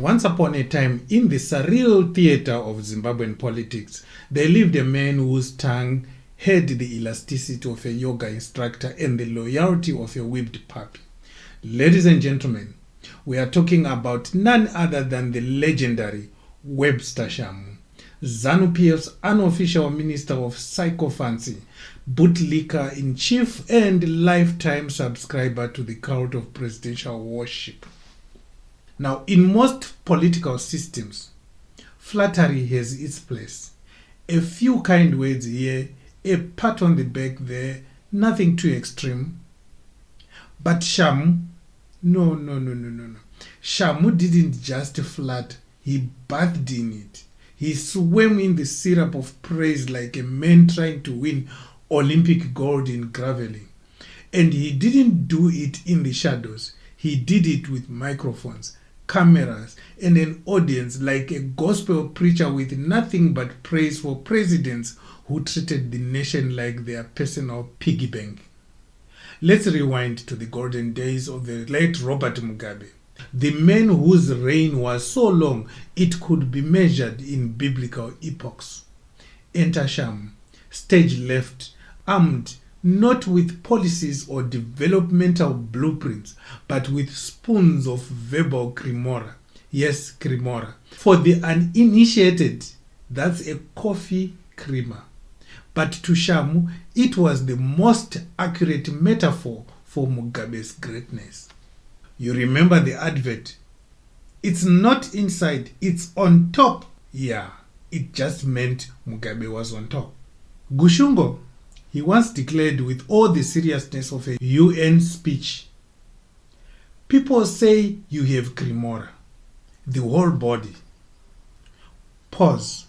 Once upon a time, in the surreal theater of Zimbabwean politics, there lived a man whose tongue had the elasticity of a yoga instructor and the loyalty of a whipped puppy. Ladies and gentlemen, we are talking about none other than the legendary Webster Shamu, ZANU-PF's unofficial minister of sycophancy, bootlicker in chief, and lifetime subscriber to the cult of presidential worship. Now, in most political systems, flattery has its place. A few kind words here, a pat on the back there, nothing too extreme. But Shamu, no. Shamu didn't just flatter, he bathed in it. He swam in the syrup of praise like a man trying to win Olympic gold in graveling. And he didn't do it in the shadows. He did it with microphones, cameras, and an audience like a gospel preacher with nothing but praise for presidents who treated the nation like their personal piggy bank. Let's rewind to the golden days of the late Robert Mugabe, the man whose reign was so long it could be measured in biblical epochs. Enter Shamu, stage left, armed not with policies or developmental blueprints, but with spoons of verbal cremora. Yes, cremora. For the uninitiated, that's a coffee creamer. But to Shamu, it was the most accurate metaphor for Mugabe's greatness. You remember the advert? It's not inside, it's on top. Yeah, it just meant Mugabe was on top. Gushungo, he once declared with all the seriousness of a UN speech, "People say you have cremora, the whole body." Pause.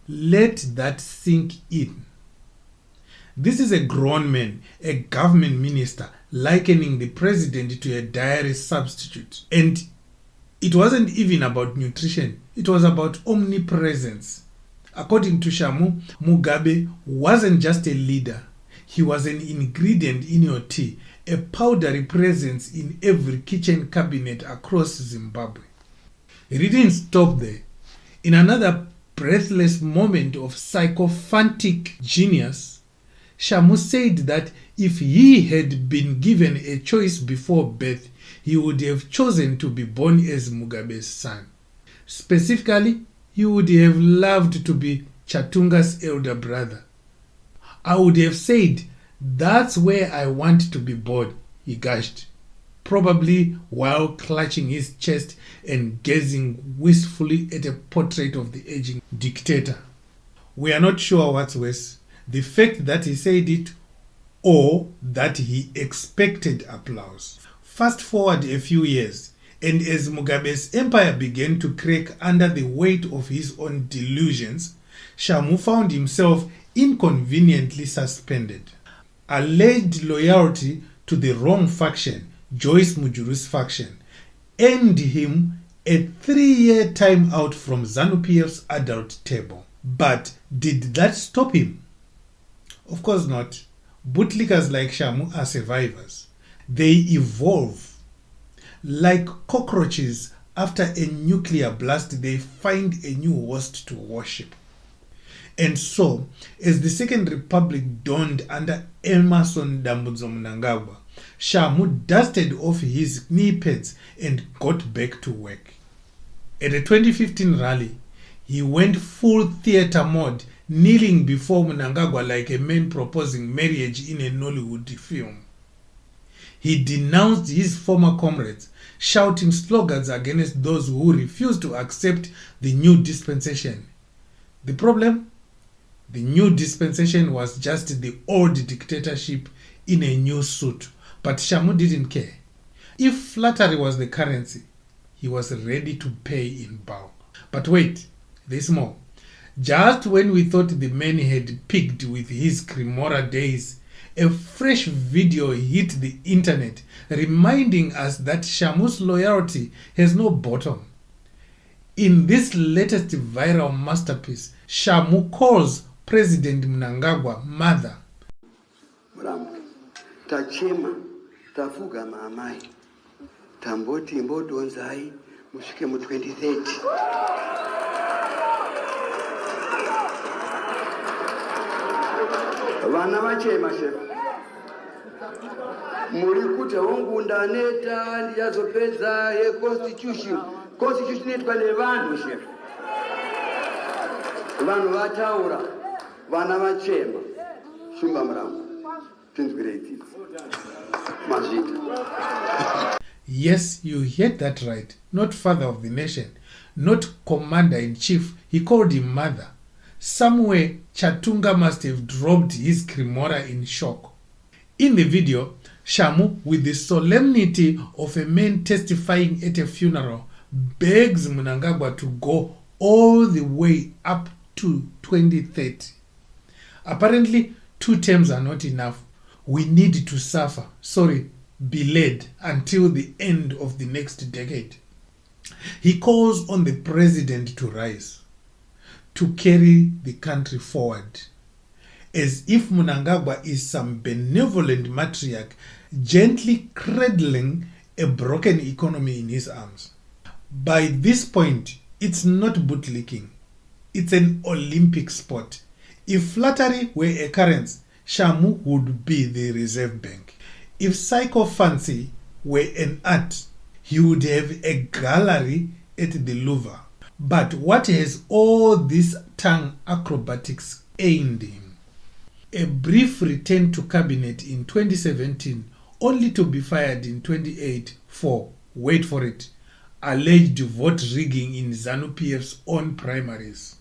Let that sink in. This is a grown man, a government minister, likening the president to a diary substitute. And it wasn't even about nutrition, it was about omnipresence. According to Shamu, Mugabe wasn't just a leader, he was an ingredient in your tea, a powdery presence in every kitchen cabinet across Zimbabwe. He didn't stop there. In another breathless moment of sycophantic genius, Shamu said that if he had been given a choice before birth, he would have chosen to be born as Mugabe's son. Specifically, he would have loved to be Chatunga's elder brother. "I would have said, that's where I want to be born," he gushed, probably while clutching his chest and gazing wistfully at a portrait of the aging dictator. We are not sure what's worse, the fact that he said it or that he expected applause. Fast forward a few years, and as Mugabe's empire began to crack under the weight of his own delusions, Shamu found himself inconveniently suspended. Alleged loyalty to the wrong faction, Joyce Mujuru's faction, earned him a 3-year time out from ZANU-PF's adult table. But did that stop him? Of course not. Bootlickers like Shamu are survivors. They evolve. Like cockroaches, after a nuclear blast, they find a new host to worship. And so, as the Second Republic dawned under Emerson Mnangagwa, Shamu dusted off his knee pads and got back to work. At a 2015 rally, he went full theater mode, kneeling before Mnangagwa like a man proposing marriage in a Nollywood film. He denounced his former comrades, shouting slogans against those who refused to accept the new dispensation. The problem? The new dispensation was just the old dictatorship in a new suit, but Shamu didn't care. If flattery was the currency, he was ready to pay in bulk. But wait, there's more. Just when we thought the man had peaked with his cremora days, a fresh video hit the internet, reminding us that Shamu's loyalty has no bottom. In this latest viral masterpiece, Shamu calls President Mnangagwa mother. Tachema, tafuga mamai, tamboti mbodonzai, musvike mu2030. Vana vachema shefu, muri kuti hongunda aneta ndiyazopedza yeconstitution itwa nevanhu shefu. Vanhu vataura, vana vachema, shumba murambo, tinzwirei tsitsi mazvita. Yes, you heard that right. Not father of the nation, not commander-in-chief. He called him mother. Somewhere, Chatunga must have dropped his cremora in shock. In the video, Shamu, with the solemnity of a man testifying at a funeral, begs Mnangagwa to go all the way up to 2030. Apparently, 2 terms are not enough. We need to suffer, be led until the end of the next decade. He calls on the president to rise, to carry the country forward, as if Mnangagwa is some benevolent matriarch gently cradling a broken economy in his arms. By this point, it's not bootlicking. It's an Olympic sport. If flattery were a currency, Shamu would be the Reserve Bank. If sycophancy were an art, he would have a gallery at the Louvre. But what has all this tongue acrobatics aimed him? A brief return to cabinet in 2017, only to be fired in 2018 for, wait for it, alleged vote rigging in ZANU-PF's own primaries.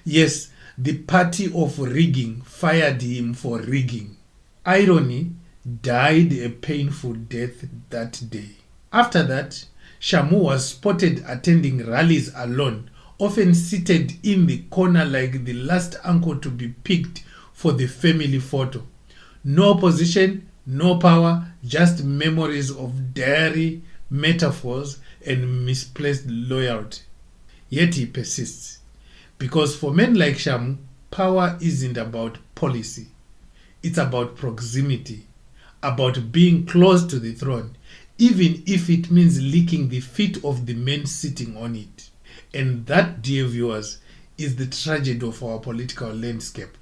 Yes, the party of rigging fired him for rigging. Irony, died a painful death that day. After that, Shamu was spotted attending rallies alone, often seated in the corner like the last uncle to be picked for the family photo. No opposition, no power, just memories of diary, metaphors, and misplaced loyalty. Yet he persists. Because for men like Shamu, power isn't about policy. It's about proximity, about being close to the throne, even if it means licking the feet of the men sitting on it. And that, dear viewers, is the tragedy of our political landscape.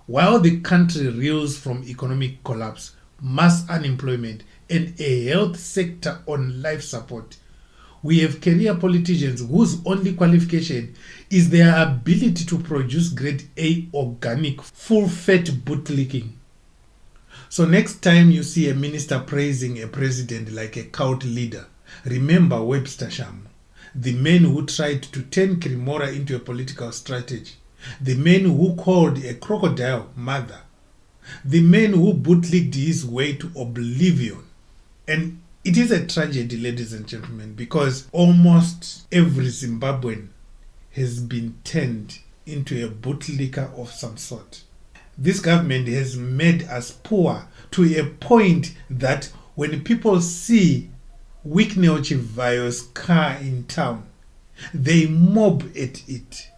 While the country reels from economic collapse, mass unemployment, and a health sector on life support, we have career politicians whose only qualification is their ability to produce grade A organic, full-fat bootlicking. So next time you see a minister praising a president like a cult leader, remember Webster Shamu, the man who tried to turn Cremora into a political strategy, the man who called a crocodile mother, the man who bootlicked his way to oblivion. And it is a tragedy, ladies and gentlemen, because almost every Zimbabwean has been turned into a bootlicker of some sort. This government has made us poor to a point that when people see Wicknell Chivayo's car in town, they mob at it,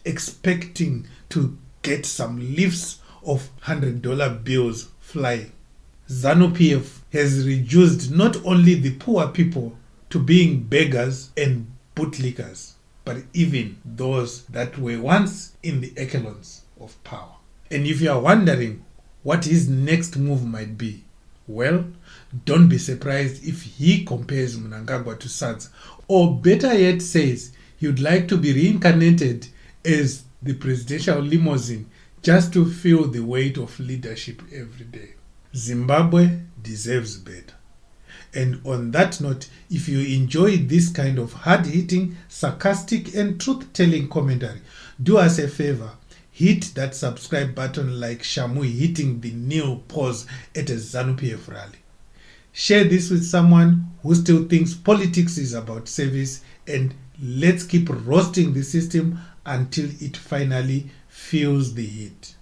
expecting to get some lifts of $100 bills flying. ZANU-PF has reduced not only the poor people to being beggars and bootlickers, but even those that were once in the echelons of power. And if you are wondering what his next move might be, well, don't be surprised if he compares Mnangagwa to SADS, or better yet says he would like to be reincarnated as the presidential limousine just to feel the weight of leadership every day. Zimbabwe deserves better. And on that note, if you enjoy this kind of hard-hitting, sarcastic and truth-telling commentary, do us a favor, hit that subscribe button like Shamu hitting the nil pause at a ZANU-PF rally. Share this with someone who still thinks politics is about service, and let's keep roasting the system until it finally feels the heat.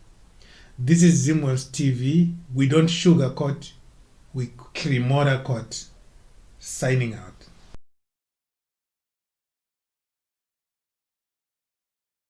This is Zimwaves TV. We don't sugarcoat, we cremora coat. Signing out.